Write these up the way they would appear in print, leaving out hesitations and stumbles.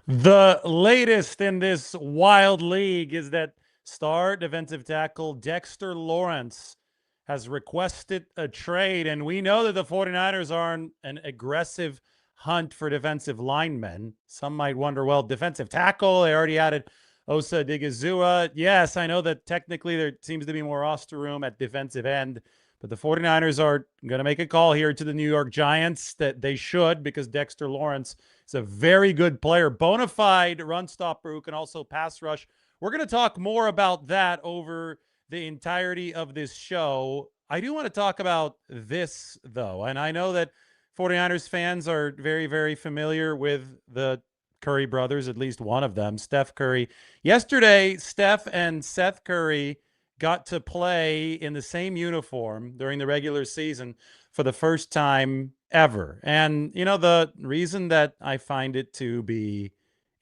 The latest in this wild league is that star defensive tackle Dexter Lawrence has requested a trade, and we know that the 49ers are on an aggressive hunt for defensive linemen. Some might wonder, well, defensive tackle, they already added Osa Digizua. Yes, I know that technically there seems to be more roster room at defensive end, but the 49ers are going to make a call here to the New York Giants that they should, because Dexter Lawrence is a very good player, bona fide run stopper who can also pass rush. We're going to talk more about that over the entirety of this show. I do want to talk about this, though, and I know that 49ers fans are very, very familiar with the Curry brothers, at least one of them, Steph Curry. Yesterday, Steph and Seth Curry got to play in the same uniform during the regular season for the first time ever. And, you know, the reason that I find it to be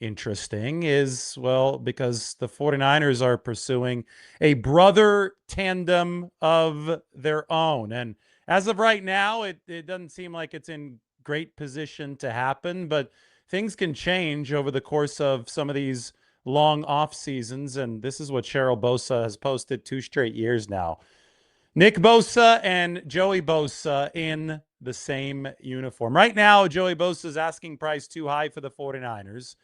interesting is, well, because the 49ers are pursuing a brother tandem of their own. And as of right now, it doesn't seem like it's in great position to happen, but things can change over the course of some of these long off seasons. And this is what Cheryl Bosa has posted 2 straight years now. Nick Bosa and Joey Bosa in the same uniform. Right now, Joey Bosa's asking price too high for the 49ers.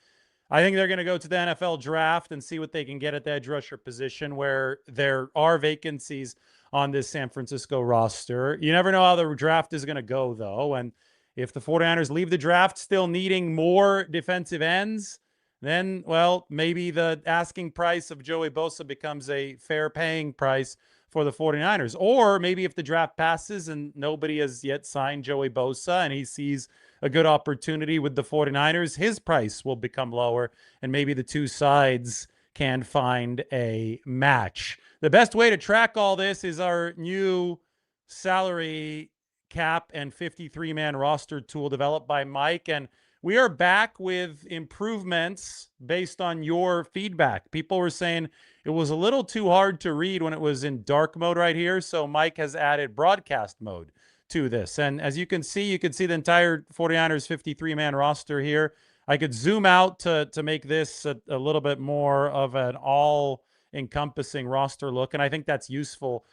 I think they're going to go to the NFL draft and see what they can get at the edge rusher position, where there are vacancies on this San Francisco roster. You never know how the draft is going to go, though. And if the 49ers leave the draft still needing more defensive ends, then, well, maybe the asking price of Joey Bosa becomes a fair paying price for the 49ers. Or maybe if the draft passes and nobody has yet signed Joey Bosa and he sees a good opportunity with the 49ers, his price will become lower, and maybe the two sides can find a match. The best way to track all this is our new salary cap and 53-man roster tool developed by Mike, and we are back with improvements based on your feedback. People were saying it was a little too hard to read when it was in dark mode right here, so Mike has added broadcast mode to this. And as you can see the entire 49ers 53-man roster here. I could zoom out to make this a little bit more of an all-encompassing roster look, and I think that's useful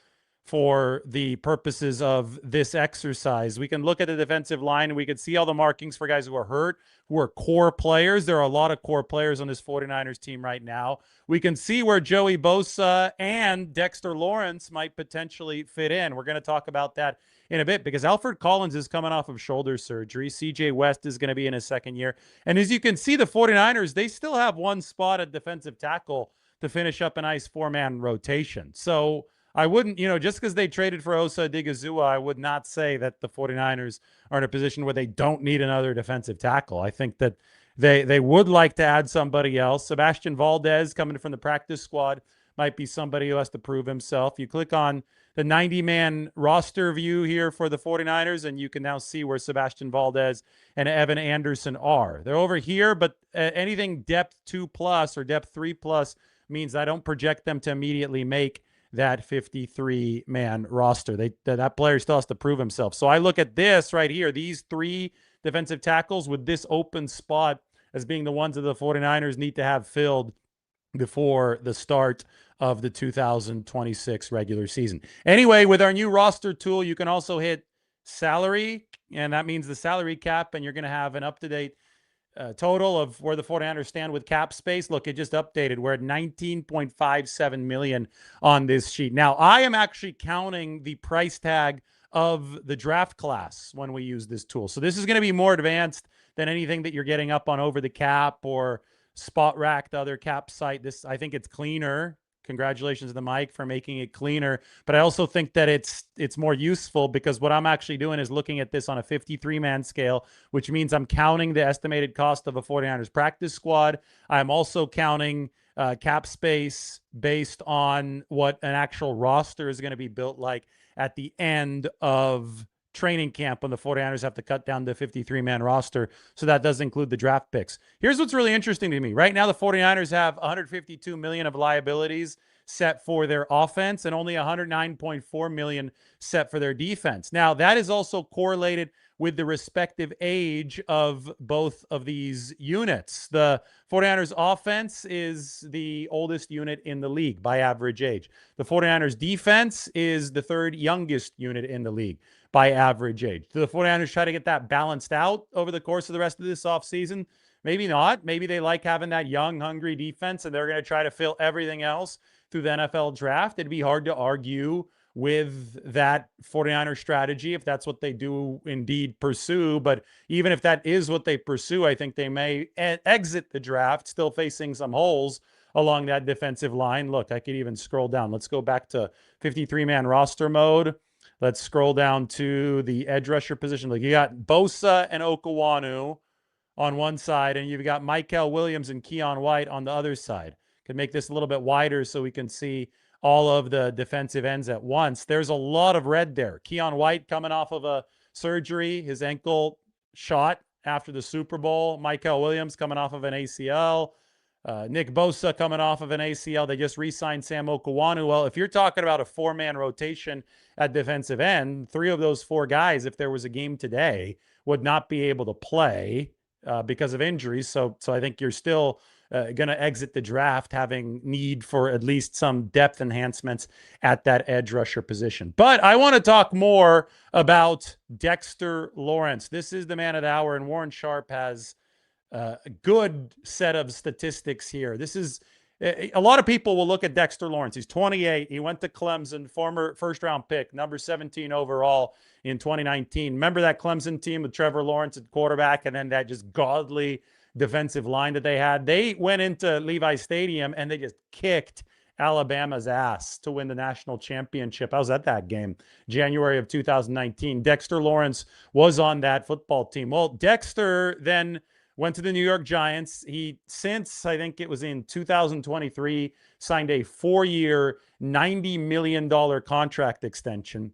for the purposes of this exercise. We can look at the defensive line and we can see all the markings for guys who are hurt, who are core players. There are a lot of core players on this 49ers team right now. We can see where Joey Bosa and Dexter Lawrence might potentially fit in. We're going to talk about that in a bit, because Alfred Collins is coming off of shoulder surgery. CJ West is going to be in his second year. And as you can see, the 49ers, they still have one spot at defensive tackle to finish up a nice 4-man rotation. So I wouldn't, just because they traded for Osa Digizua, I would not say that the 49ers are in a position where they don't need another defensive tackle. I think that they would like to add somebody else. Sebastian Valdez, coming from the practice squad, might be somebody who has to prove himself. You click on the 90-man roster view here for the 49ers, and you can now see where Sebastian Valdez and Evan Anderson are. They're over here, but anything depth 2+ or depth 3+ means I don't project them to immediately make that 53-man roster. That player still has to prove himself. So I look at this right here, these 3 defensive tackles with this open spot as being the ones that the 49ers need to have filled before the start of the 2026 regular season. Anyway, with our new roster tool, you can also hit salary, and that means the salary cap, and you're going to have an up-to-date total of where the 49ers stand with cap space. Look, it just updated. We're at $19.57 million on this sheet. Now, I am actually counting the price tag of the draft class when we use this tool. So this is going to be more advanced than anything that you're getting up on Over the Cap or Spot Rack, the other cap site. This, I think it's cleaner. Congratulations to Mike for making it cleaner. But I also think that it's more useful, because what I'm actually doing is looking at this on a 53-man scale, which means I'm counting the estimated cost of a 49ers practice squad. I'm also counting cap space based on what an actual roster is going to be built like at the end of training camp, when the 49ers have to cut down the 53-man roster. So that does include the draft picks. Here's what's really interesting to me. Right now, the 49ers have $152 million of liabilities set for their offense and only $109.4 million set for their defense. Now, that is also correlated with the respective age of both of these units. The 49ers offense is the oldest unit in the league by average age. The 49ers defense is the third youngest unit in the league by average age. Do the 49ers try to get that balanced out over the course of the rest of this offseason? Maybe not. Maybe they like having that young, hungry defense, and they're going to try to fill everything else through the NFL draft. It'd be hard to argue with that 49er strategy if that's what they do indeed pursue. But even if that is what they pursue, I think they may exit the draft still facing some holes along that defensive line. Look, I could even scroll down. Let's go back to 53-man roster mode. Let's scroll down to the edge rusher position. Like, you got Bosa and Okawanu on one side, and you've got Michael Williams and Keon White on the other side. Could make this a little bit wider so we can see all of the defensive ends at once. There's a lot of red there. Keon White coming off of a surgery, his ankle shot after the Super Bowl. Michael Williams coming off of an ACL. Nick Bosa coming off of an ACL. They just re-signed Sam Okawanu. Well, if you're talking about a four-man rotation at defensive end, three of those four guys, if there was a game today, would not be able to play because of injuries. So I think you're still going to exit the draft having need for at least some depth enhancements at that edge rusher position. But I want to talk more about Dexter Lawrence. This is the man of the hour, and Warren Sharp has a good set of statistics here. This is a lot of people will look at Dexter Lawrence. He's 28. He went to Clemson, former first-round pick, number 17 overall in 2019. Remember that Clemson team with Trevor Lawrence at quarterback, and then that just godly defensive line that they had? They went into Levi Stadium and they just kicked Alabama's ass to win the national championship. I was at that game, January of 2019. Dexter Lawrence was on that football team. Well, Dexter then went to the New York Giants. He, since I think it was in 2023, signed a 4-year, $90 million contract extension.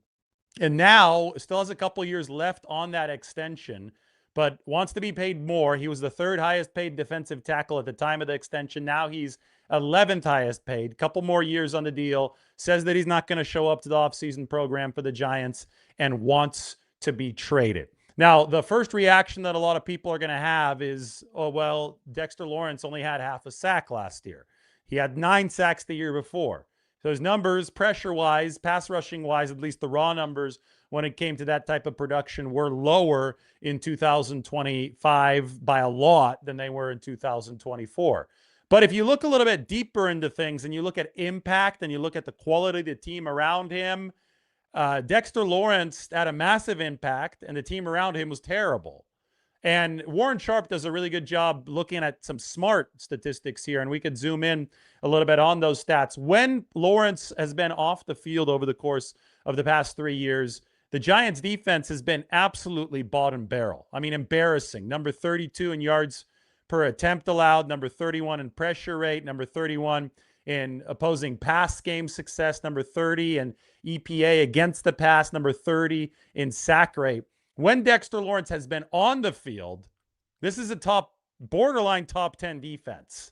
And now still has a couple years left on that extension, but wants to be paid more. He was the third highest paid defensive tackle at the time of the extension. Now he's 11th highest paid, couple more years on the deal, says that he's not going to show up to the offseason program for the Giants and wants to be traded. Now, the first reaction that a lot of people are going to have is, oh, well, Dexter Lawrence only had half a sack last year. He had 9 sacks the year before. So his numbers, pressure-wise, pass rushing-wise, at least the raw numbers when it came to that type of production, were lower in 2025 by a lot than they were in 2024. But if you look a little bit deeper into things and you look at impact and you look at the quality of the team around him, Dexter Lawrence had a massive impact and the team around him was terrible. And Warren Sharp does a really good job looking at some smart statistics here, and we could zoom in a little bit on those stats. When Lawrence has been off the field over the course of the past 3 years, the Giants' defense has been absolutely bottom barrel. I mean, embarrassing. Number 32 in yards per attempt allowed, number 31 in pressure rate, number 31 in opposing pass game success, number 30 in EPA against the pass, number 30 in sack rate. When Dexter Lawrence has been on the field, this is a borderline top 10 defense.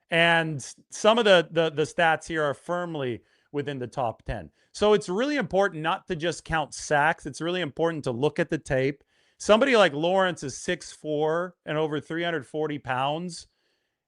And some of the stats here are firmly within the top 10. So it's really important not to just count sacks. It's really important to look at the tape. Somebody like Lawrence is 6'4" and over 340 pounds.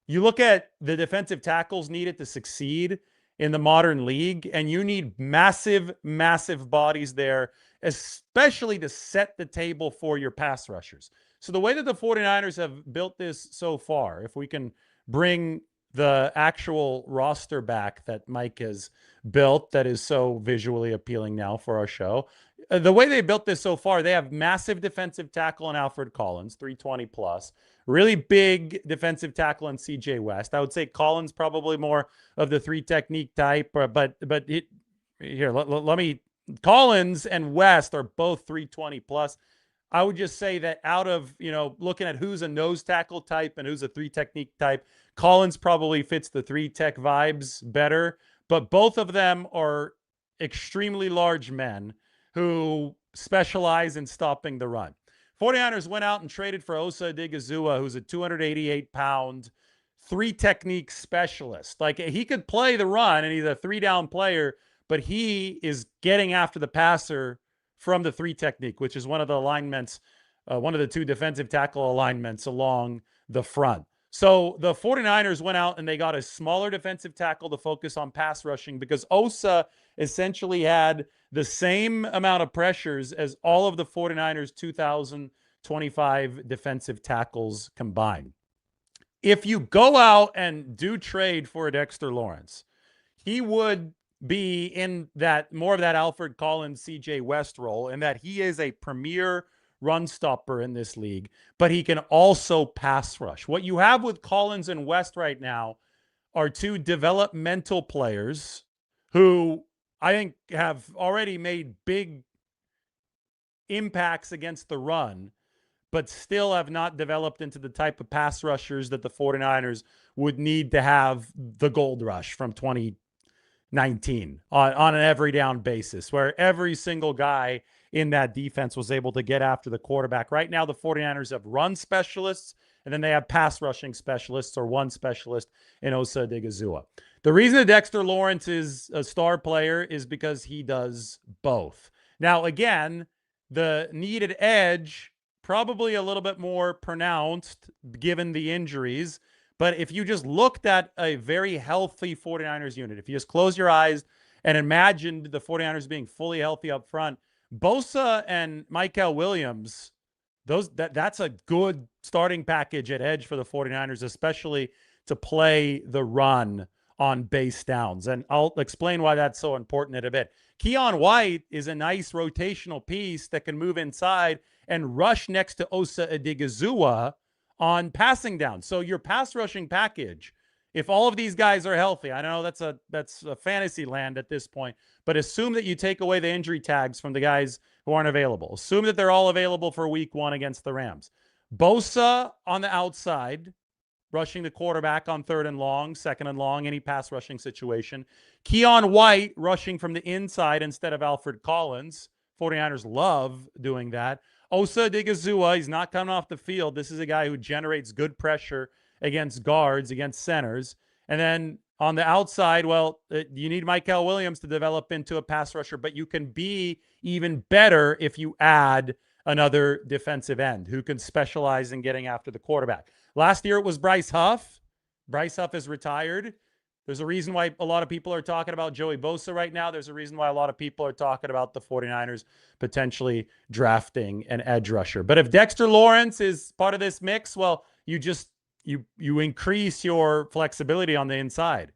You look at the defensive tackles needed to succeed in the modern league, and you need massive, massive bodies there, especially to set the table for your pass rushers. So the way that the 49ers have built this so far, if we can bring the actual roster back that Mike has built that is so visually appealing now for our show, the way they built this so far, they have massive defensive tackle in Alfred Collins, 320 plus. Really big defensive tackle in CJ West. I would say Collins probably more of the 3 technique type, but let me. Collins and West are both 320 plus. I would just say that out of, looking at who's a nose tackle type and who's a 3 technique type, Collins probably fits the 3 tech vibes better, but both of them are extremely large men who specialize in stopping the run. 49ers went out and traded for Osa Odighizuwa, who's a 288-pound, 3 technique specialist. Like, he could play the run, and he's a 3-down player, but he is getting after the passer from the 3 technique, which is one of the alignments one of the two defensive tackle alignments along the front. So the 49ers went out and they got a smaller defensive tackle to focus on pass rushing because Bosa essentially had the same amount of pressures as all of the 49ers 2025 defensive tackles combined. If you go out and do trade for a Dexter Lawrence, he would be in that more of that Alfred Collins, CJ West role, in that he is a premier run stopper in this league, but he can also pass rush. What you have with Collins and West right now are two developmental players who I think have already made big impacts against the run, but still have not developed into the type of pass rushers that the 49ers would need to have the gold rush from 2019 on an every down basis, where every single guy in that defense was able to get after the quarterback. Right now, the 49ers have run specialists, and then they have pass rushing specialists or one specialist in Osa Odighizuwa. The reason that Dexter Lawrence is a star player is because he does both. Now, again, the needed edge probably a little bit more pronounced given the injuries. But if you just looked at a very healthy 49ers unit, if you just close your eyes and imagined the 49ers being fully healthy up front, Bosa and Michael Williams, that's a good starting package at edge for the 49ers, especially to play the run on base downs. And I'll explain why that's so important in a bit. Keon White is a nice rotational piece that can move inside and rush next to Osa Odighizuwa on passing down. So your pass rushing package, if all of these guys are healthy, I know that's a fantasy land at this point, but assume that you take away the injury tags from the guys who aren't available. Assume that they're all available for week 1 against the Rams. Bosa on the outside, rushing the quarterback on 3rd and long, 2nd and long, any pass rushing situation. Keon White rushing from the inside instead of Alfred Collins. 49ers love doing that. Osa Odighizuwa, he's not coming off the field. This is a guy who generates good pressure against guards, against centers. And then on the outside, well, you need Michael Williams to develop into a pass rusher, but you can be even better if you add another defensive end who can specialize in getting after the quarterback. Last year, it was Bryce Huff. Bryce Huff is retired. There's a reason why a lot of people are talking about Joey Bosa right now. There's a reason why a lot of people are talking about the 49ers potentially drafting an edge rusher. But if Dexter Lawrence is part of this mix, well, you increase your flexibility on the inside.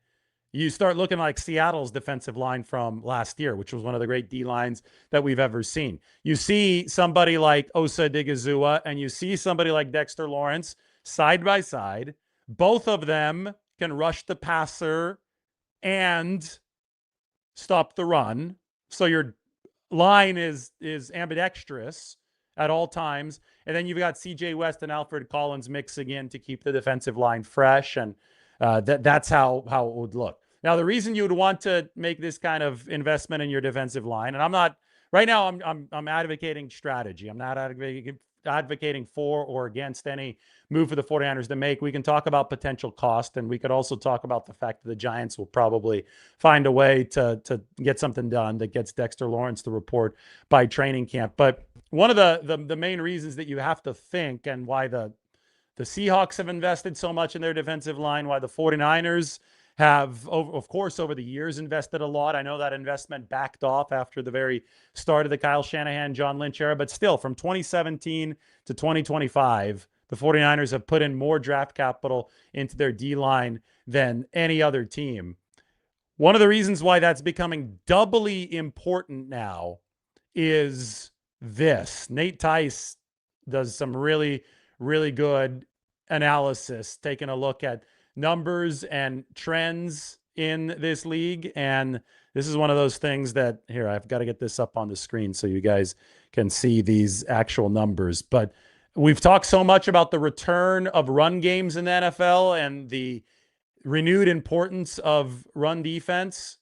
You start looking like Seattle's defensive line from last year, which was one of the great D lines that we've ever seen. You see somebody like Osa Odighizuwa and you see somebody like Dexter Lawrence side by side. Both of them can rush the passer and stop the run. So your line is ambidextrous at all times. And then you've got CJ West and Alfred Collins mixing in to keep the defensive line fresh. And that's how it would look. Now, the reason you would want to make this kind of investment in your defensive line, and I'm not right now, I'm advocating strategy. I'm not advocating for or against any move for the 49ers to make. We can talk about potential cost, and we could also talk about the fact that the Giants will probably find a way to get something done that gets Dexter Lawrence to report by training camp. But one of the main reasons that you have to think, and why the Seahawks have invested so much in their defensive line, why the 49ers have, of course, over the years invested a lot. I know that investment backed off after the very start of the Kyle Shanahan, John Lynch era, but still from 2017 to 2025, the 49ers have put in more draft capital into their D-line than any other team. One of the reasons why that's becoming doubly important now is this. Nate Tice does some really, really good analysis, taking a look at numbers and trends in this league. And this is one of those things that, here, I've got to get this up on the screen so you guys can see these actual numbers. But we've talked so much about the return of run games in the NFL and the renewed importance of run defense.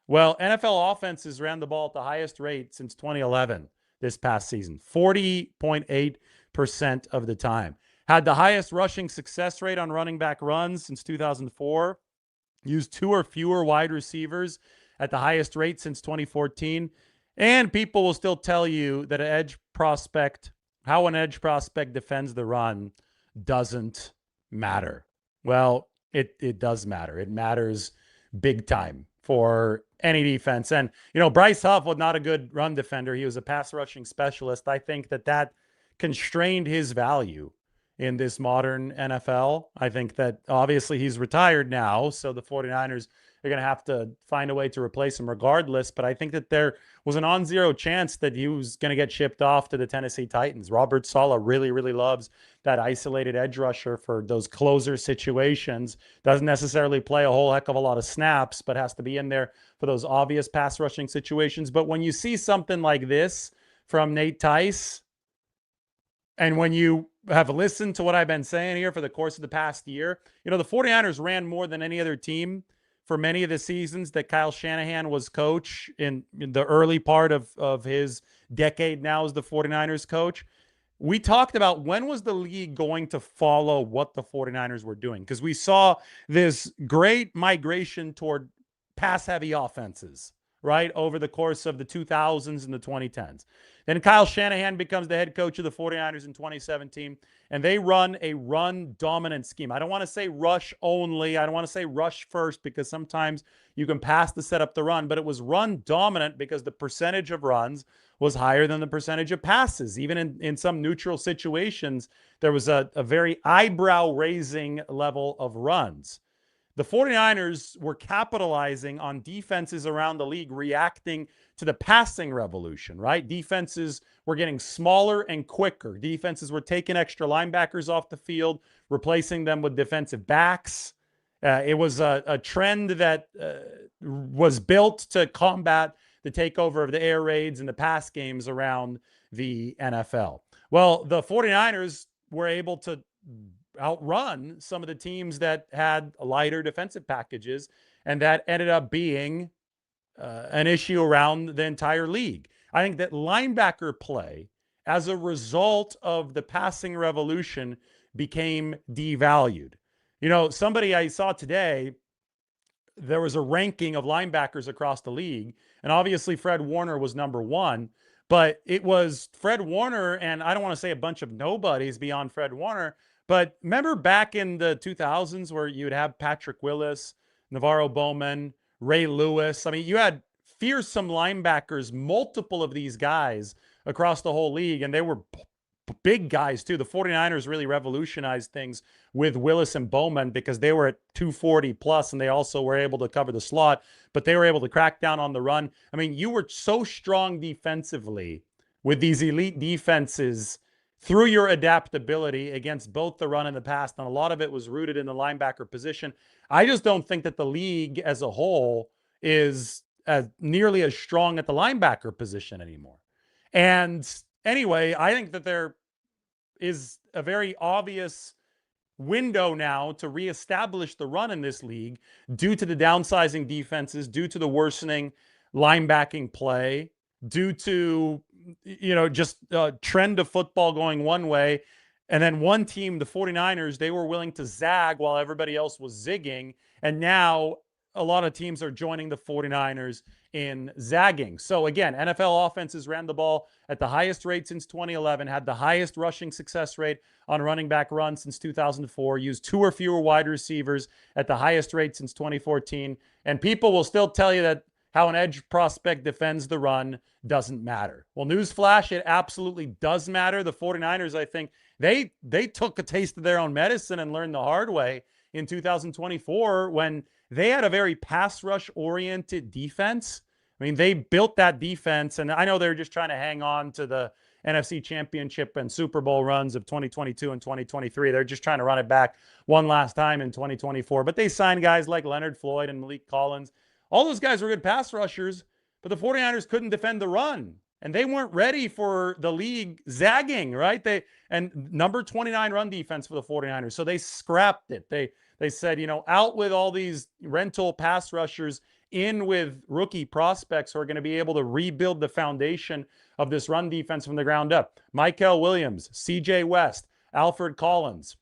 Well, NFL offenses ran the ball at the highest rate since 2011 this past season, 40.8% of the time. Had the highest rushing success rate on running back runs since 2004. Used 2 or fewer wide receivers at the highest rate since 2014. And people will still tell you that an edge prospect how an edge prospect defends the run doesn't matter. Well, it does matter. It matters big time for any defense. And, Bryce Huff was not a good run defender. He was a pass rushing specialist. I think that constrained his value in this modern NFL. I think that obviously he's retired now, so the 49ers are going to have to find a way to replace him regardless. But I think that there was an on-zero chance that he was going to get shipped off to the Tennessee Titans. Robert Saleh really, really loves that isolated edge rusher for those closer situations. Doesn't necessarily play a whole heck of a lot of snaps, but has to be in there for those obvious pass rushing situations. But when you see something like this from Nate Tice, and when you have listened to what I've been saying here for the course of the past year, the 49ers ran more than any other team for many of the seasons that Kyle Shanahan was coach in the early part of his decade now as the 49ers coach. We talked about when was the league going to follow what the 49ers were doing, because we saw this great migration toward pass-heavy offenses, right, over the course of the 2000s and the 2010s. Then Kyle Shanahan becomes the head coach of the 49ers in 2017, and they run a run-dominant scheme. I don't want to say rush only. I don't want to say rush first, because sometimes you can pass to set up the run, but it was run-dominant because the percentage of runs was higher than the percentage of passes. Even in some neutral situations, there was a very eyebrow-raising level of runs. The 49ers were capitalizing on defenses around the league reacting to the passing revolution, right? Defenses were getting smaller and quicker. Defenses were taking extra linebackers off the field, replacing them with defensive backs. It was a trend that was built to combat the takeover of the air raids and the pass games around the NFL. Well, the 49ers were able to outrun some of the teams that had lighter defensive packages, and that ended up being an issue around the entire league. I think that linebacker play, as a result of the passing revolution, became devalued. Somebody I saw today, there was a ranking of linebackers across the league, and obviously Fred Warner was number one, but it was Fred Warner, and I don't want to say a bunch of nobodies beyond Fred Warner, but remember back in the 2000s where you'd have Patrick Willis, Navarro Bowman, Ray Lewis. I mean, you had fearsome linebackers, multiple of these guys across the whole league, and they were big guys too. The 49ers really revolutionized things with Willis and Bowman because they were at 240 plus, and they also were able to cover the slot, but they were able to crack down on the run. I mean, you were so strong defensively with these elite defenses through your adaptability against both the run and the pass, and a lot of it was rooted in the linebacker position. I just don't think that the league as a whole is nearly as strong at the linebacker position anymore. And anyway, I think that there is a very obvious window now to reestablish the run in this league due to the downsizing defenses, due to the worsening linebacking play, due to just a trend of football going one way. And then one team, the 49ers, they were willing to zag while everybody else was zigging. And now a lot of teams are joining the 49ers in zagging. So again, NFL offenses ran the ball at the highest rate since 2011, had the highest rushing success rate on running back run since 2004, used 2 or fewer wide receivers at the highest rate since 2014. And people will still tell you that how an edge prospect defends the run doesn't matter. Well, newsflash, it absolutely does matter. The 49ers, I think, they took a taste of their own medicine and learned the hard way in 2024 when they had a very pass rush oriented defense. I mean, they built that defense, and I know they're just trying to hang on to the NFC Championship and Super Bowl runs of 2022 and 2023. They're just trying to run it back one last time in 2024. But they signed guys like Leonard Floyd and Malik Collins. All those guys were good pass rushers, but the 49ers couldn't defend the run, and they weren't ready for the league zagging, right? And number 29 run defense for the 49ers. So they scrapped it. They said, out with all these rental pass rushers, in with rookie prospects who are going to be able to rebuild the foundation of this run defense from the ground up. Michael Williams, CJ West, Alfred Collins.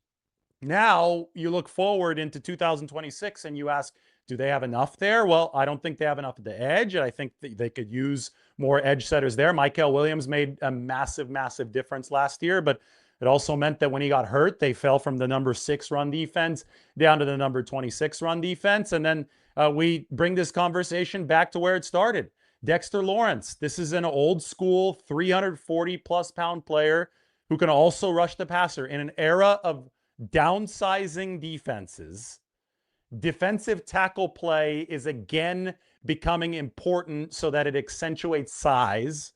Now you look forward into 2026 and you ask, Do they have enough there? Well, I don't think they have enough at the edge, and I think they could use more edge setters there. Michael Williams made a massive, massive difference last year, but it also meant that when he got hurt, they fell from the number 6 run defense down to the number 26 run defense. And then we bring this conversation back to where it started. Dexter Lawrence. This is an old school 340 plus pound player who can also rush the passer in an era of downsizing defenses. Defensive tackle play is again becoming important so that it accentuates size.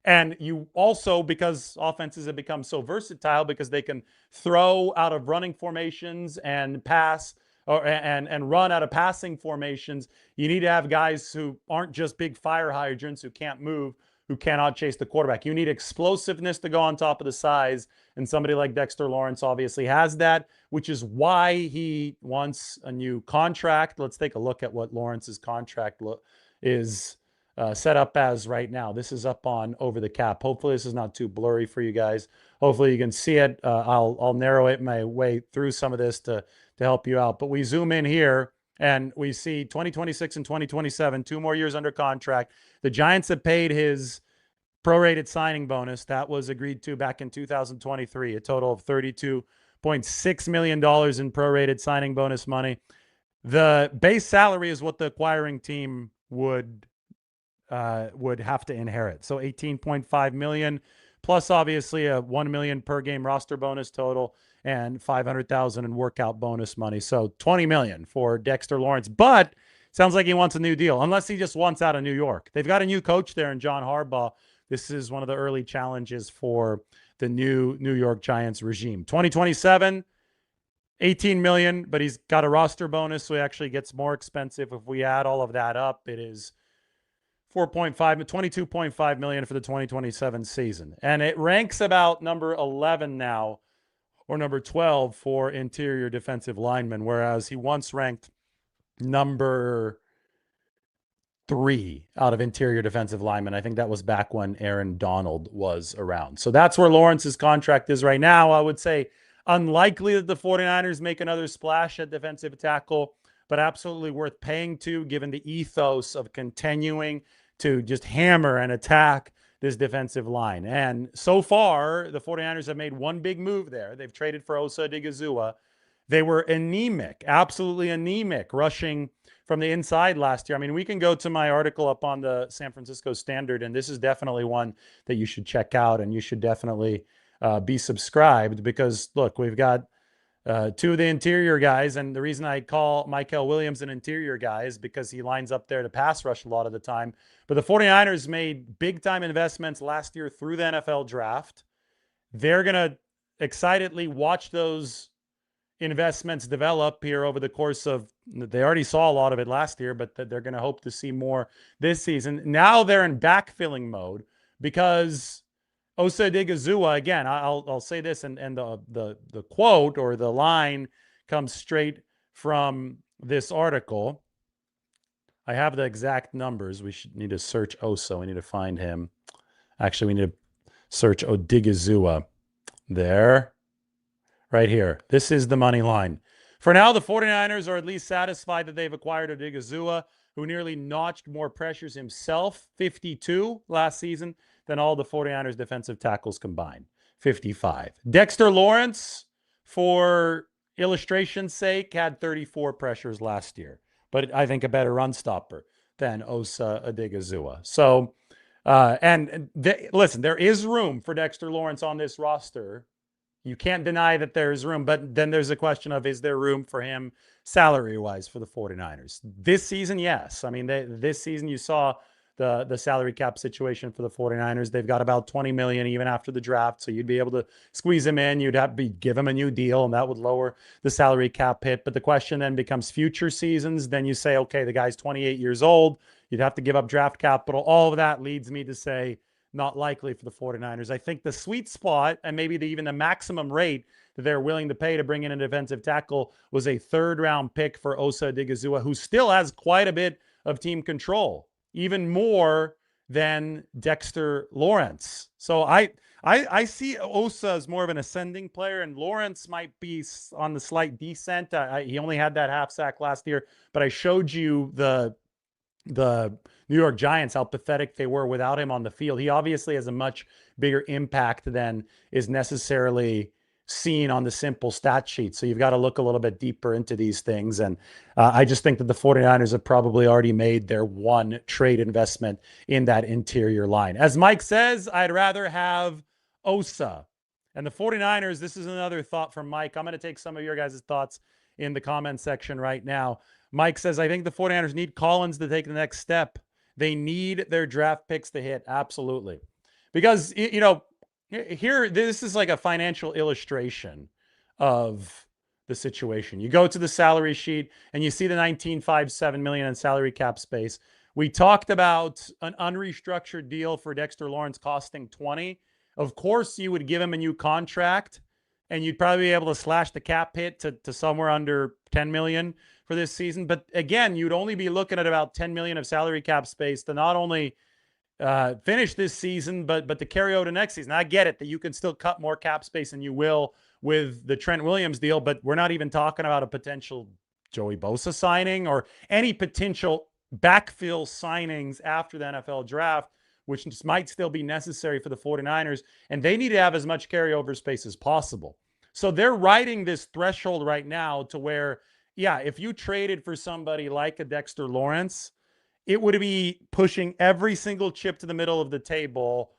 And you also, because offenses have become so versatile because they can throw out of running formations and pass and run out of passing formations, you need to have guys who aren't just big fire hydrants who can't move, who cannot chase the quarterback. You need explosiveness to go on top of the size, and somebody like Dexter Lawrence obviously has that, which is why he wants a new contract. Let's take a look at what Lawrence's contract is set up as right now. This is up on Over the Cap. Hopefully this is not too blurry for you guys. Hopefully you can see it. I'll narrow it my way through some of this to help you out. But we zoom in here and we see 2026 and 2027, 2 more years under contract. The Giants have paid his prorated signing bonus. That was agreed to back in 2023, a total of $32.6 million in prorated signing bonus money. The base salary is what the acquiring team would have to inherit. So 18.5 million plus obviously a 1 million per game roster bonus total and 500,000 in workout bonus money. So 20 million for Dexter Lawrence, but sounds like he wants a new deal unless he just wants out of New York. They've got a new coach there in John Harbaugh. This is one of the early challenges for the new New York Giants regime. 2027, 18 million, but he's got a roster bonus, so he actually gets more expensive. If we add all of that up, it is 22.5 million for the 2027 season. And it ranks about number 11 now, or number 12 for interior defensive linemen, whereas he once ranked number 3 out of interior defensive linemen. I think that was back when Aaron Donald was around. So that's where Lawrence's contract is right now. I would say unlikely that the 49ers make another splash at defensive tackle, but absolutely worth paying to, given the ethos of continuing to just hammer and attack this defensive line. And so far, the 49ers have made one big move there. They've traded for Osa Odighizuwa. They were anemic, absolutely anemic, rushing from the inside last year. I mean, we can go to my article up on the San Francisco Standard, and this is definitely one that you should check out, and you should definitely be subscribed because, look, we've got 2 of the interior guys, and the reason I call Michael Williams an interior guy is because he lines up there to pass rush a lot of the time. But the 49ers made big-time investments last year through the NFL draft. They're going to excitedly watch those investments develop here over the course of, they already saw a lot of it last year, but they're going to hope to see more this season. Now they're in backfilling mode because Osa Odighizuwa, again, I'll say this, and the quote or the line comes straight from this article. I have the exact numbers. We need to search Osa. We need to find him. Actually, we need to search Odighizuwa. There. Right here. This is the money line. For now, the 49ers are at least satisfied that they've acquired Odighizuwa, who nearly notched more pressures himself, 52 last season, than all the 49ers defensive tackles combined, 55. Dexter Lawrence, for illustration's sake, had 34 pressures last year, but I think a better run stopper than Osa Odighizuwa. So, listen, there is room for Dexter Lawrence on this roster. You can't deny that there's room, but then there's a question of, is there room for him salary-wise for the 49ers? This season, yes. I mean, this season you saw the salary cap situation for the 49ers. They've got about $20 million even after the draft, so you'd be able to squeeze him in. You'd have to give him a new deal, and that would lower the salary cap hit. But the question then becomes future seasons. Then you say, okay, the guy's 28 years old. You'd have to give up draft capital. All of that leads me to say, not likely for the 49ers. I think the sweet spot, and maybe even the maximum rate that they're willing to pay to bring in a defensive tackle, was a 3rd-round pick for Osa Odighizuwa, who still has quite a bit of team control, even more than Dexter Lawrence. So I see Osa as more of an ascending player, and Lawrence might be on the slight descent. He only had that half sack last year, but I showed you the New York Giants, how pathetic they were without him on the field. He obviously has a much bigger impact than is necessarily seen on the simple stat sheet. So you've got to look a little bit deeper into these things. And I just think that the 49ers have probably already made their one trade investment in that interior line. As Mike says, I'd rather have Osa. And the 49ers, this is another thought from Mike. I'm going to take some of your guys' thoughts in the comment section right now. Mike says, I think the 49ers need Collins to take the next step. They need their draft picks to hit. Absolutely. Because, here, this is like a financial illustration of the situation. You go to the salary sheet and you see the $19.57 million in salary cap space. We talked about an unrestructured deal for Dexter Lawrence costing 20. Of course, you would give him a new contract and you'd probably be able to slash the cap hit to somewhere under 10 million for this season. But again, you'd only be looking at about 10 million of salary cap space to not only finish this season, but to carry over to next season. I get it that you can still cut more cap space than you will with the Trent Williams deal, but we're not even talking about a potential Joey Bosa signing or any potential backfill signings after the NFL draft, which might still be necessary for the 49ers. And they need to have as much carryover space as possible. So they're riding this threshold right now to where, yeah, if you traded for somebody like a Dexter Lawrence, it would be pushing every single chip to the middle of the table.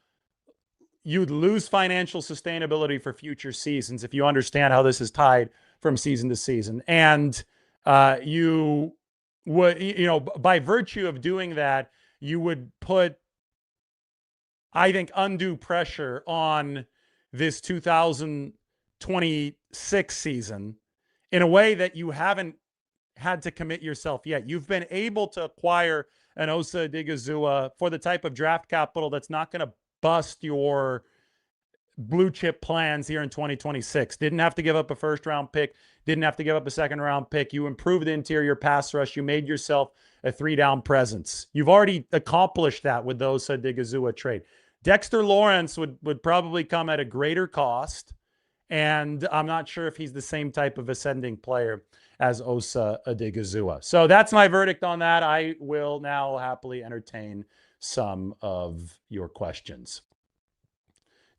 You'd lose financial sustainability for future seasons if you understand how this is tied from season to season. And you would, by virtue of doing that, you would put, I think, undue pressure on this 2026 season in a way that you haven't had to commit yourself yet. You've been able to acquire an Osa Odighizuwa for the type of draft capital that's not going to bust your blue chip plans here in 2026. Didn't have to give up a first round pick. Didn't have to give up a second round pick. You improved the interior pass rush. You made yourself a 3-down presence. You've already accomplished that with the Osa Odighizuwa trade. Dexter Lawrence would probably come at a greater cost. And I'm not sure if he's the same type of ascending player as Osa Odighizuwa. So that's my verdict on that. I will now happily entertain some of your questions.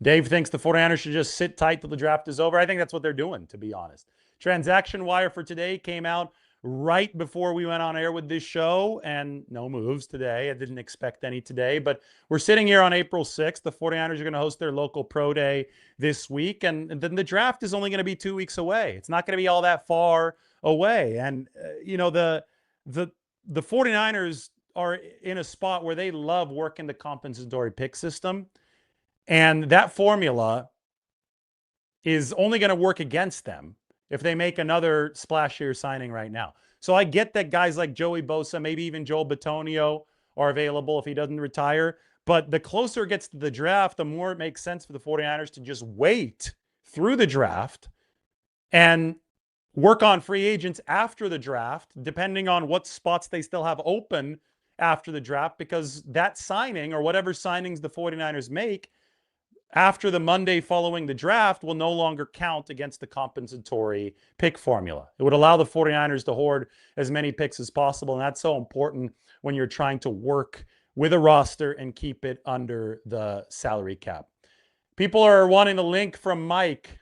Dave thinks the 49ers should just sit tight till the draft is over. I think that's what they're doing, to be honest. Transaction wire for today came out right before we went on air with this show, and no moves today. I didn't expect any today, but we're sitting here on April 6th. The 49ers are going to host their local pro day this week, and then the draft is only going to be 2 weeks away. It's not going to be all that far away. And, the 49ers are in a spot where they love working the compensatory pick system, and that formula is only going to work against them if they make another splashier signing right now. So I get that guys like Joey Bosa, maybe even Joel Bitonio are available if he doesn't retire. But the closer it gets to the draft, the more it makes sense for the 49ers to just wait through the draft and work on free agents after the draft, depending on what spots they still have open after the draft, because that signing or whatever signings the 49ers make after the Monday following the draft will no longer count against the compensatory pick formula. It would allow the 49ers to hoard as many picks as possible, and that's so important when you're trying to work with a roster and keep it under the salary cap. People are wanting the link from Mike.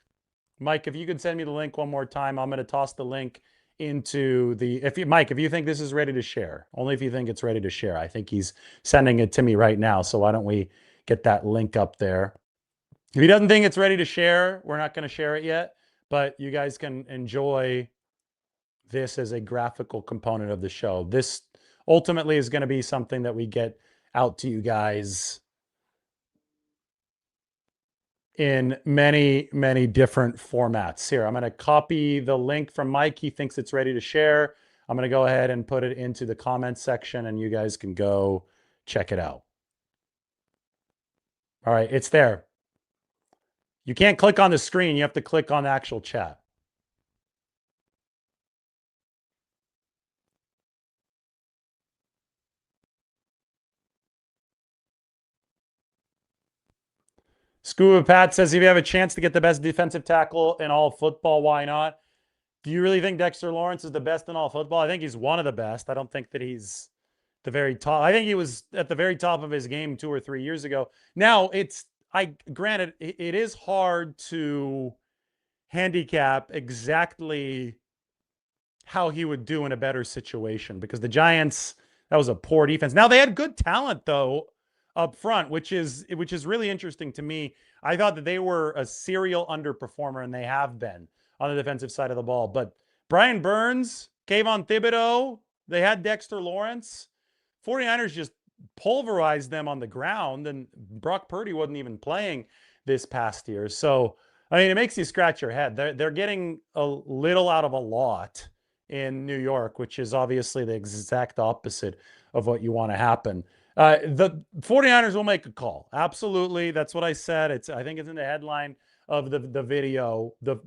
Mike, if you could send me the link one more time, I'm going to toss the link into the, Mike, if you think this is ready to share, only if you think it's ready to share. I think he's sending it to me right now, so why don't we get that link up there? If he doesn't think it's ready to share, we're not going to share it yet, but you guys can enjoy this as a graphical component of the show. This ultimately is going to be something that we get out to you guys in many, many different formats. Here, I'm going to copy the link from Mike. He thinks it's ready to share. I'm going to go ahead and put it into the comments section, and you guys can go check it out. All right, it's there. You can't click on the screen. You have to click on the actual chat. Scuba Pat says, if you have a chance to get the best defensive tackle in all football, why not? Do you really think Dexter Lawrence is the best in all football? I think he's one of the best. I don't think that he's the very top. I think he was at the very top of his game 2 or 3 years ago. Now, granted, it is hard to handicap exactly how he would do in a better situation because the Giants, that was a poor defense. Now they had good talent though up front, which is really interesting to me. I thought that they were a serial underperformer, and they have been on the defensive side of the ball. But Brian Burns, Kayvon Thibodeau, they had Dexter Lawrence. 49ers just pulverized them on the ground, and Brock Purdy wasn't even playing this past year. So, I mean, it makes you scratch your head. They're getting a little out of a lot in New York, which is obviously the exact opposite of what you want to happen. The 49ers will make a call. Absolutely. That's what I said. I think it's in the headline of the video. The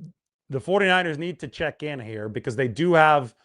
49ers need to check in here because they do have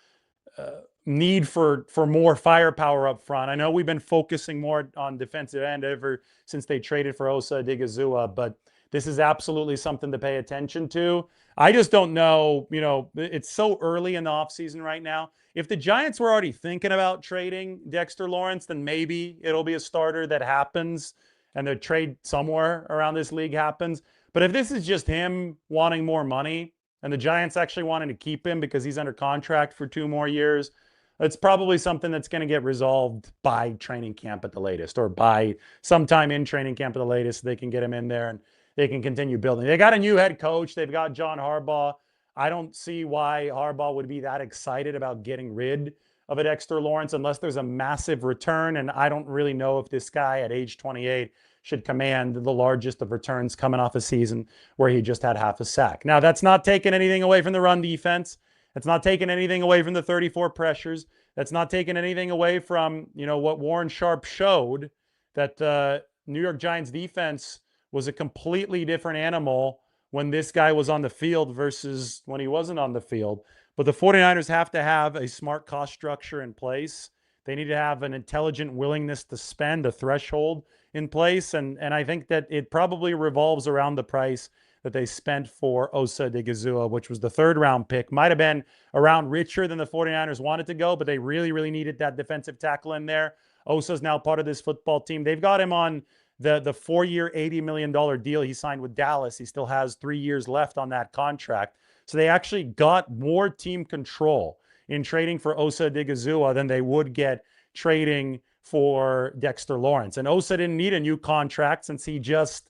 need for more firepower up front. I know we've been focusing more on defensive end ever since they traded for Osa Odighizuwa, but this is absolutely something to pay attention to. I just don't know, it's so early in the offseason right now. If the Giants were already thinking about trading Dexter Lawrence, then maybe it'll be a starter that happens and the trade somewhere around this league happens. But if this is just him wanting more money and the Giants actually wanting to keep him because he's under contract for 2 more years, it's probably something that's going to get resolved by training camp at the latest, or by sometime in training camp at the latest. They can get him in there and they can continue building. They got a new head coach. They've got John Harbaugh. I don't see why Harbaugh would be that excited about getting rid of a Dexter Lawrence unless there's a massive return. And I don't really know if this guy at age 28 should command the largest of returns coming off a season where he just had half a sack. Now, that's not taking anything away from the run defense. That's not taking anything away from the 34 pressures. That's not taking anything away from, what Warren Sharp showed, that New York Giants defense was a completely different animal when this guy was on the field versus when he wasn't on the field. But the 49ers have to have a smart cost structure in place. They need to have an intelligent willingness to spend, a threshold in place. And I think that it probably revolves around the price that they spent for Osa Odighizuwa, which was the 3rd round pick. Might have been a round richer than the 49ers wanted to go, but they really, really needed that defensive tackle in there. Osa's now part of this football team. They've got him on the 4-year, $80 million deal he signed with Dallas. He still has 3 years left on that contract. So they actually got more team control in trading for Osa Odighizuwa than they would get trading for Dexter Lawrence. And Osa didn't need a new contract since he just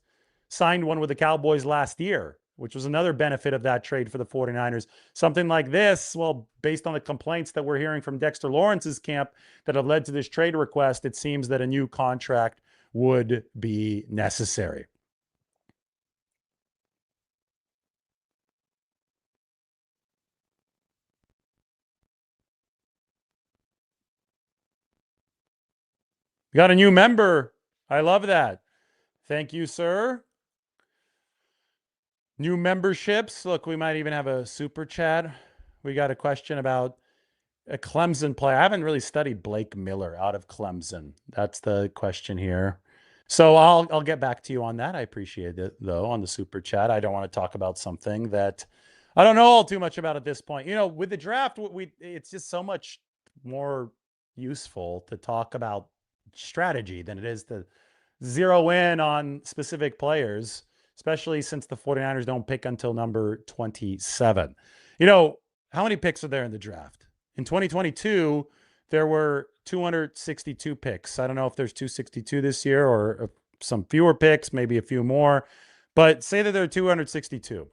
signed one with the Cowboys last year, which was another benefit of that trade for the 49ers. Something like this, well, based on the complaints that we're hearing from Dexter Lawrence's camp that have led to this trade request, it seems that a new contract would be necessary. We got a new member. I love that. Thank you, sir. New memberships. Look, we might even have a super chat. We got a question about a Clemson player. I haven't really studied Blake Miller out of Clemson. That's the question here. So I'll get back to you on that. I appreciate it, though, on the super chat. I don't want to talk about something that I don't know all too much about at this point. With the draft, it's just so much more useful to talk about strategy than it is to zero in on specific players, especially since the 49ers don't pick until number 27. How many picks are there in the draft? In 2022, there were 262 picks. I don't know if there's 262 this year or some fewer picks, maybe a few more, but say that there are 262.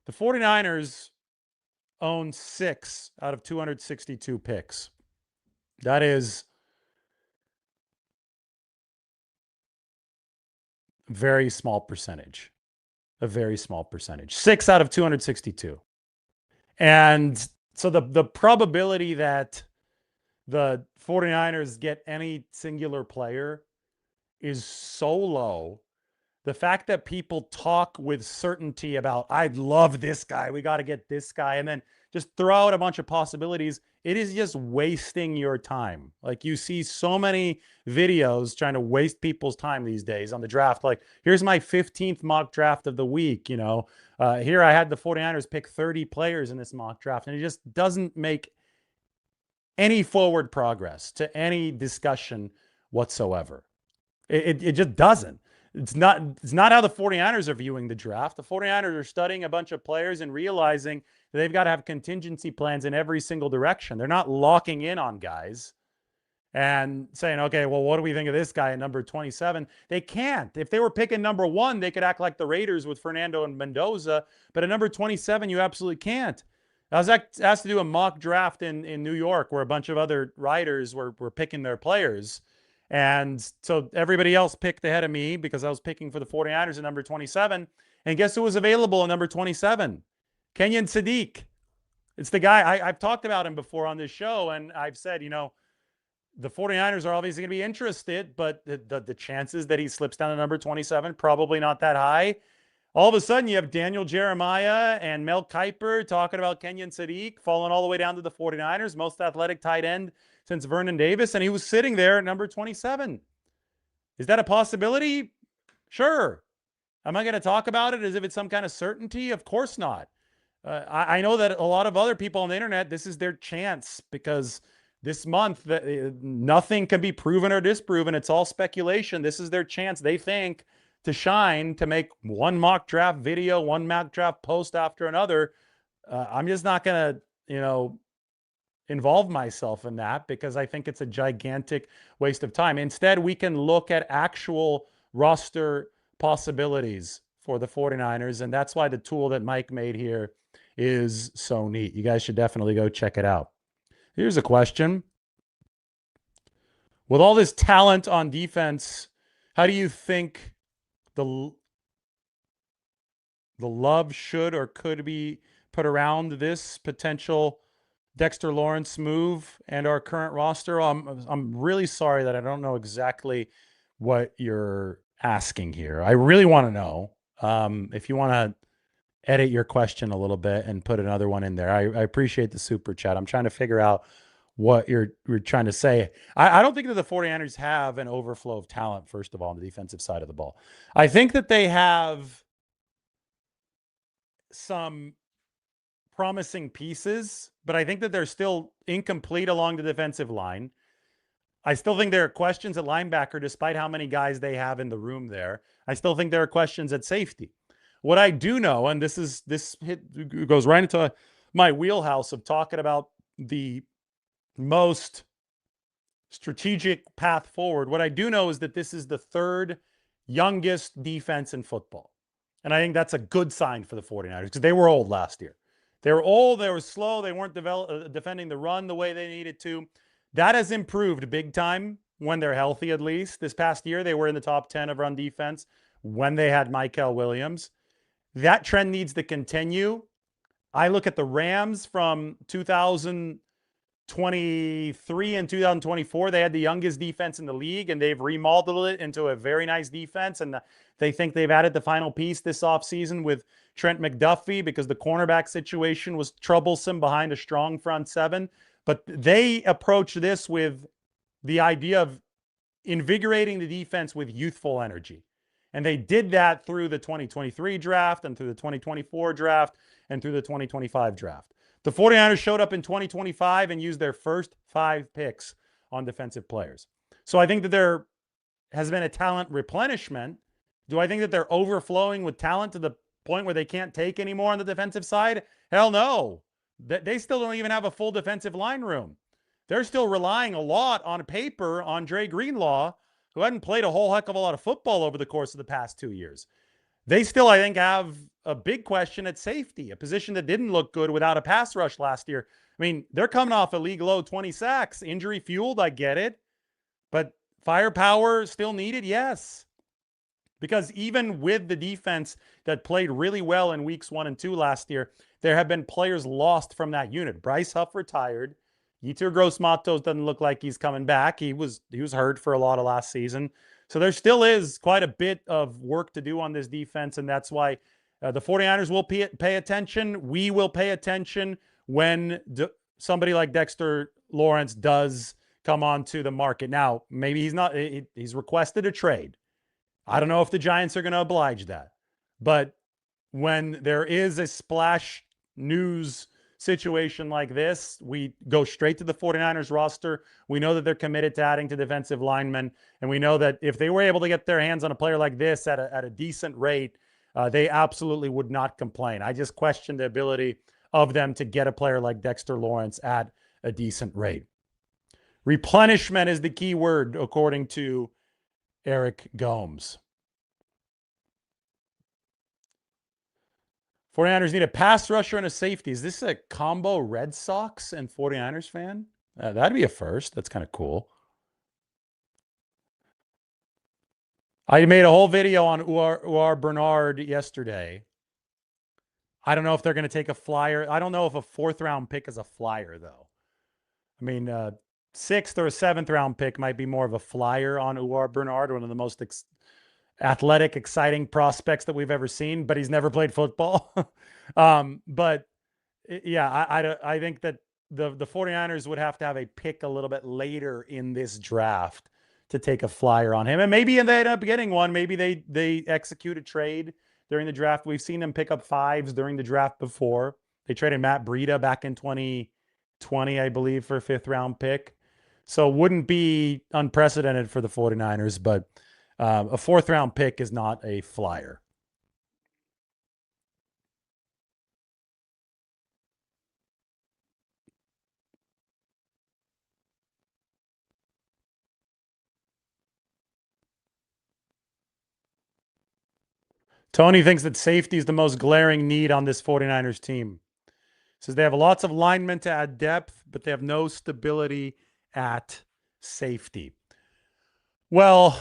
The 49ers own 6 out of 262 picks. That is a very small percentage. A very small percentage. 6 out of 262. And so the probability that the 49ers get any singular player is so low the fact that people talk with certainty about, I love this guy, we got to get this guy, and then just throw out a bunch of possibilities, it is just wasting your time. Like, you see so many videos trying to waste people's time these days on the draft. Like, here's my 15th mock draft of the week. Here I had the 49ers pick 30 players in this mock draft, and it just doesn't make any forward progress to any discussion whatsoever. It just doesn't. It's not how the 49ers are viewing the draft. The 49ers are studying a bunch of players and realizing that they've got to have contingency plans in every single direction. They're not locking in on guys and saying, okay, well, what do we think of this guy at number 27? They can't. If they were picking number 1, they could act like the Raiders with Fernando and Mendoza. But at number 27, you absolutely can't. I was asked to do a mock draft in New York where a bunch of other writers were picking their players. And so everybody else picked ahead of me because I was picking for the 49ers at number 27. And guess who was available at number 27? Kenyon Sadiq. It's the guy, I've talked about him before on this show, and I've said, the 49ers are obviously going to be interested, but the chances that he slips down to number 27, probably not that high. All of a sudden, you have Daniel Jeremiah and Mel Kiper talking about Kenyon Sadiq falling all the way down to the 49ers, most athletic tight end since Vernon Davis, and he was sitting there at number 27. Is that a possibility? Sure. Am I going to talk about it as if it's some kind of certainty? Of course not. I know that a lot of other people on the internet, this is their chance because this month, nothing can be proven or disproven. It's all speculation. This is their chance, they think, to shine, to make one mock draft video, one mock draft post after another. I'm just not going to, involve myself in that because I think it's a gigantic waste of time. Instead, we can look at actual roster possibilities for the 49ers, and that's why the tool that Mike made here is so neat. You guys should definitely go check it out. Here's a question. With all this talent on defense, how do you think the love should or could be put around this potential Dexter Lawrence move and our current roster? I'm really sorry that I don't know exactly what you're asking here. I really want to know. If you want to edit your question a little bit and put another one in there, I appreciate the super chat. I'm trying to figure out what you're trying to say. I don't think that the 49ers have an overflow of talent, first of all, on the defensive side of the ball. I think that they have some promising pieces, but I think that they're still incomplete along the defensive line. I still think there are questions at linebacker, despite how many guys they have in the room there. I still think there are questions at safety. What I do know, and this goes right into my wheelhouse of talking about the most strategic path forward. What I do know is that this is the third youngest defense in football. And I think that's a good sign for the 49ers because they were old last year. They were old, they were slow, they weren't defending the run the way they needed to. That has improved big time when they're healthy, at least. This past year, they were in the top 10 of run defense when they had Michael Williams. That trend needs to continue. I look at the Rams from 2023 and 2024. They had the youngest defense in the league, and they've remodeled it into a very nice defense. And they think they've added the final piece this offseason with Trent McDuffie because the cornerback situation was troublesome behind a strong front seven. But they approach this with the idea of invigorating the defense with youthful energy. And they did that through the 2023 draft and through the 2024 draft and through the 2025 draft. The 49ers showed up in 2025 and used their first 5 picks on defensive players. So I think that there has been a talent replenishment. Do I think that they're overflowing with talent to the point where they can't take anymore on the defensive side? Hell no. They still don't even have a full defensive line room. They're still relying a lot on paper on Dre Greenlaw, who hadn't played a whole heck of a lot of football over the course of the past 2 years. They still, I think, have a big question at safety, a position that didn't look good without a pass rush last year. I mean, they're coming off a league low 20 sacks. Injury fueled, I get it. But firepower still needed, yes. Because even with the defense that played really well in weeks 1 and 2 last year, there have been players lost from that unit. Bryce Huff retired. Yetur Gross-Matos doesn't look like he's coming back. He was hurt for a lot of last season. So there still is quite a bit of work to do on this defense, and that's why the 49ers will pay attention. We will pay attention when somebody like Dexter Lawrence does come onto the market. Now, maybe he's requested a trade. I don't know if the Giants are going to oblige that. But when there is a splash news situation like this, we go straight to the 49ers roster. We know that they're committed to adding to defensive linemen. And we know that if they were able to get their hands on a player like this at a decent rate, they absolutely would not complain. I just question the ability of them to get a player like Dexter Lawrence at a decent rate. Replenishment is the key word, according to Eric Gomes. 49ers need a pass rusher and a safety. Is this a combo Red Sox and 49ers fan? That'd be a first. That's kind of cool. I made a whole video on Uar Bernard yesterday. I don't know if they're going to take a flyer. I don't know if a 4th-round pick is a flyer, though. I mean, 6th or a 7th-round pick might be more of a flyer on Uar Bernard, one of the most athletic, exciting prospects that we've ever seen, but he's never played football. But yeah, I think that the 49ers would have to have a pick a little bit later in this draft to take a flyer on him. And maybe they end up getting one. Maybe they execute a trade during the draft. We've seen them pick up 5s during the draft before. They traded Matt Breida back in 2020, I believe, for a 5th-round pick. So wouldn't be unprecedented for the 49ers, but a 4th-round pick is not a flyer. Tony thinks that safety is the most glaring need on this 49ers team. Says they have lots of linemen to add depth, but they have no stability at safety. Well,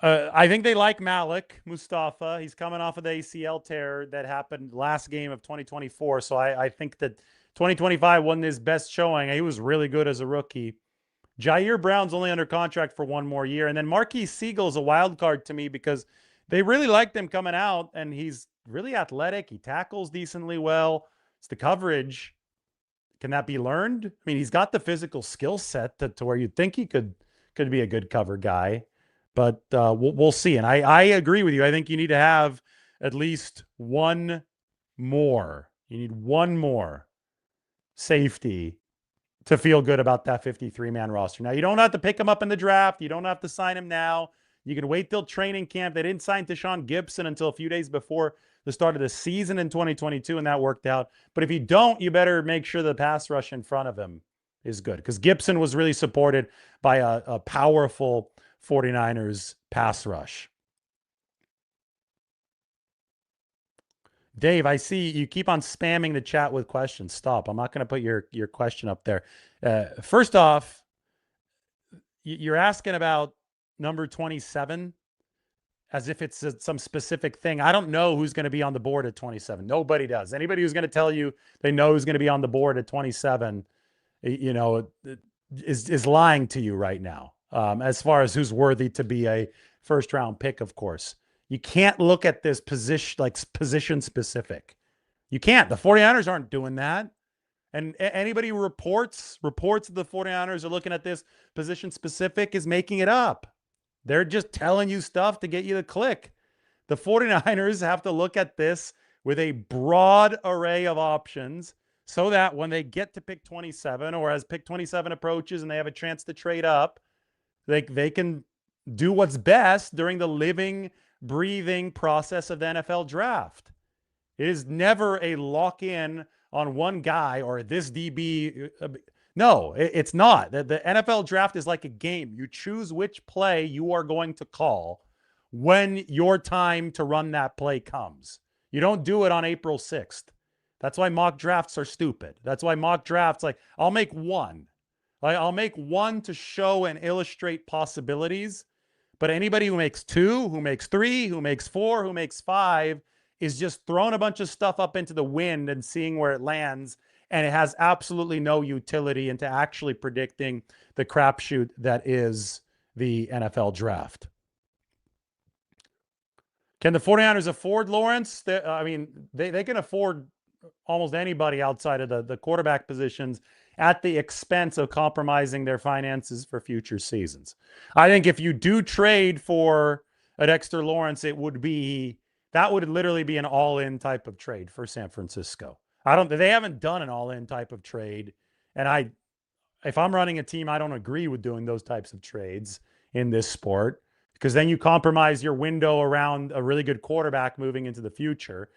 I think they like Malik Mustafa. He's coming off of the ACL tear that happened last game of 2024. So I think that 2025 wasn't his best showing. He was really good as a rookie. Jair Brown's only under contract for 1 more year. And then Marquise Siegel's a wild card to me because they really liked him coming out, and he's really athletic. He tackles decently well. It's the coverage. Can that be learned? I mean, he's got the physical skill set to where you'd think he could be a good cover guy. But we'll see. And I agree with you. I think you need to have at least one more. You need one more safety to feel good about that 53-man roster. Now, you don't have to pick him up in the draft. You don't have to sign him now. You can wait till training camp. They didn't sign Deshaun Gibson until a few days before the start of the season in 2022, and that worked out. But if you don't, you better make sure the pass rush in front of him is good, because Gibson was really supported by a powerful 49ers pass rush. Dave, I see you keep on spamming the chat with questions. Stop. I'm not going to put your question up there. First off, you're asking about number 27 as if it's some specific thing. I don't know who's going to be on the board at 27. Nobody does. Anybody who's going to tell you they know who's going to be on the board at 27, is lying to you right now. As far as who's worthy to be a 1st-round pick, of course. You can't look at this position specific. You can't. The 49ers aren't doing that. And anybody who reports that the 49ers are looking at this position specific is making it up. They're just telling you stuff to get you to click. The 49ers have to look at this with a broad array of options so that when they get to pick 27, or as pick 27 approaches and they have a chance to trade up, they can do what's best during the living, breathing process of the NFL draft. It is never a lock-in on one guy or this DB. No, it's not. The NFL draft is like a game. You choose which play you are going to call when your time to run that play comes. You don't do it on April 6th. That's why mock drafts are stupid. That's why mock drafts, I'll make one. I'll make one to show and illustrate possibilities. But anybody who makes 2, who makes 3, who makes 4, who makes 5 is just throwing a bunch of stuff up into the wind and seeing where it lands. And it has absolutely no utility into actually predicting the crapshoot that is the NFL draft. Can the 49ers afford Lawrence? I mean, they can afford almost anybody outside of the quarterback positions at the expense of compromising their finances for future seasons. I think if you do trade for a Dexter Lawrence, that would literally be an all-in type of trade for San Francisco. They haven't done an all-in type of trade. And if I'm running a team, I don't agree with doing those types of trades in this sport, because then you compromise your window around a really good quarterback moving into the future.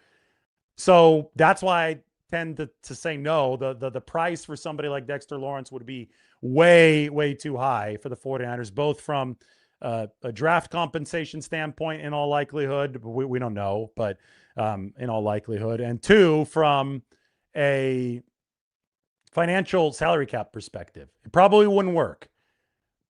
So that's why I tend to say no. The price for somebody like Dexter Lawrence would be way, way too high for the 49ers, both from a draft compensation standpoint, in all likelihood. We don't know, but in all likelihood. And two, from a financial salary cap perspective. It probably wouldn't work,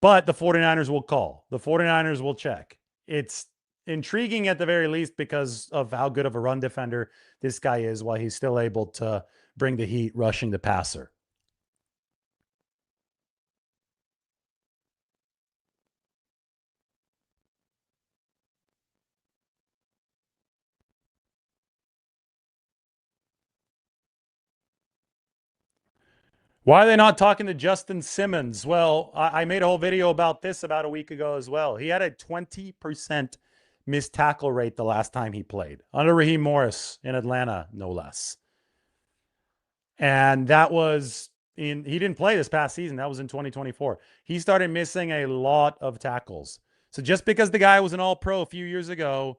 but the 49ers will call. The 49ers will check. It's intriguing at the very least because of how good of a run defender this guy is, while he's still able to bring the heat rushing the passer. Why are they not talking to Justin Simmons? Well, I made a whole video about this about a week ago as well. He had a 20% missed tackle rate the last time he played, under Raheem Morris in Atlanta, no less. And that was he didn't play this past season. That was in 2024. He started missing a lot of tackles. So just because the guy was an all-pro a few years ago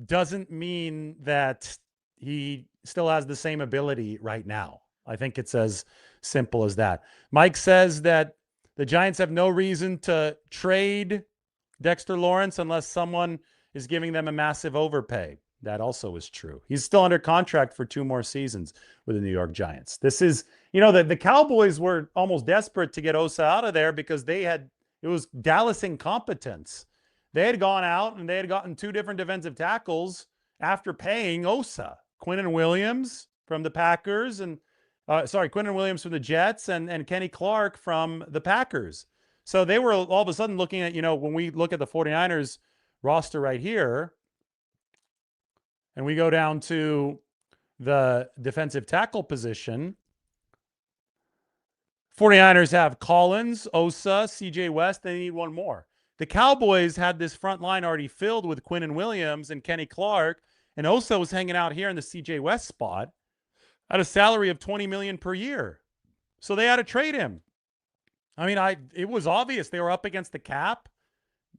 doesn't mean that he still has the same ability right now. I think it's as simple as that. Mike says that the Giants have no reason to trade Dexter Lawrence unless someone is giving them a massive overpay. That also is true. He's still under contract for 2 more seasons with the New York Giants. This is, the Cowboys were almost desperate to get Bosa out of there because it was Dallas incompetence. They had gone out and they had gotten 2 different defensive tackles after paying Bosa. Quinnen Williams from the Packers Quinnen Williams from the Jets and Kenny Clark from the Packers. So they were all of a sudden looking at, when we look at the 49ers roster right here, and we go down to the defensive tackle position, 49ers have Collins, Bosa, CJ West. They need one more. The Cowboys had this front line already filled with Quinnen Williams and Kenny Clark, and Bosa was hanging out here in the CJ West spot at a salary of $20 million per year. So they had to trade him. I mean, it was obvious they were up against the cap.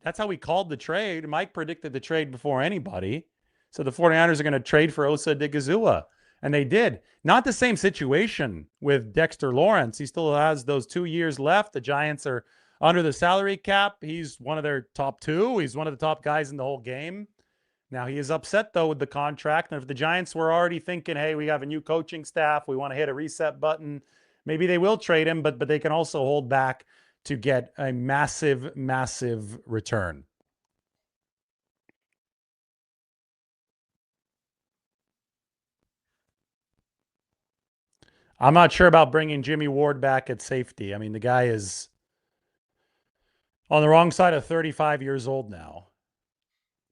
That's how we called the trade. Mike predicted the trade before anybody. So the 49ers are going to trade for Osa Odighizuwa. And they did. Not the same situation with Dexter Lawrence. He still has those 2 years left. The Giants are under the salary cap. He's one of their top 2. He's one of the top guys in the whole game. Now, he is upset, though, with the contract. And if the Giants were already thinking, hey, we have a new coaching staff, we want to hit a reset button, maybe they will trade him, but they can also hold back to get a massive, massive return. I'm not sure about bringing Jimmy Ward back at safety. I mean, the guy is on the wrong side of 35 years old now.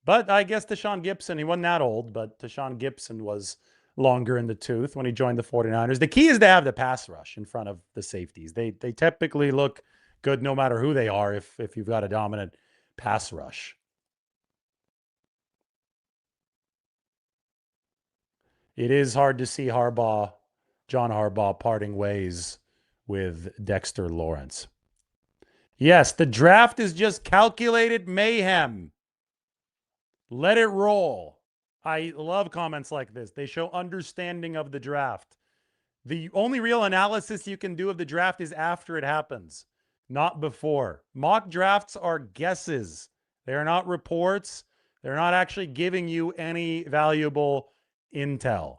But I guess Tashaun Gibson, he wasn't that old, but Tashaun Gibson was longer in the tooth when he joined the 49ers. The key is to have the pass rush in front of the safeties. They typically look good no matter who they are if you've got a dominant pass rush. It is hard to see John Harbaugh parting ways with Dexter Lawrence. Yes, the draft is just calculated mayhem. Let it roll. I love comments like this. They show understanding of the draft. The only real analysis you can do of the draft is after it happens, not before. Mock drafts are guesses. They are not reports. They're not actually giving you any valuable intel.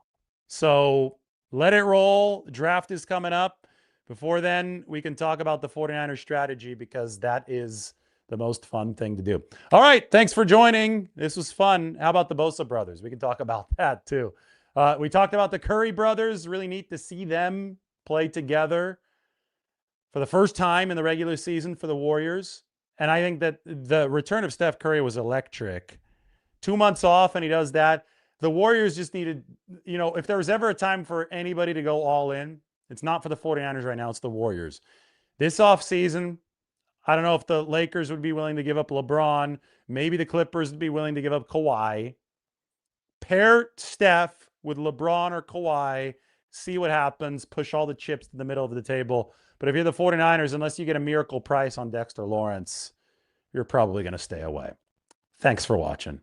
So let it roll. Draft is coming up. Before then, we can talk about the 49ers strategy because that is the most fun thing to do. All right. Thanks for joining. This was fun. How about the Bosa brothers? We can talk about that too. We talked about the Curry brothers. Really neat to see them play together for the first time in the regular season for the Warriors. And I think that the return of Steph Curry was electric 2 months off and he does that. The Warriors just needed, you know, if there was ever a time for anybody to go all in, it's not for the 49ers right now, it's the Warriors. This offseason, I don't know if the Lakers would be willing to give up LeBron. Maybe the Clippers would be willing to give up Kawhi. Pair Steph with LeBron or Kawhi, see what happens, push all the chips to the middle of the table. But if you're the 49ers, unless you get a miracle price on Dexter Lawrence, you're probably going to stay away. Thanks for watching.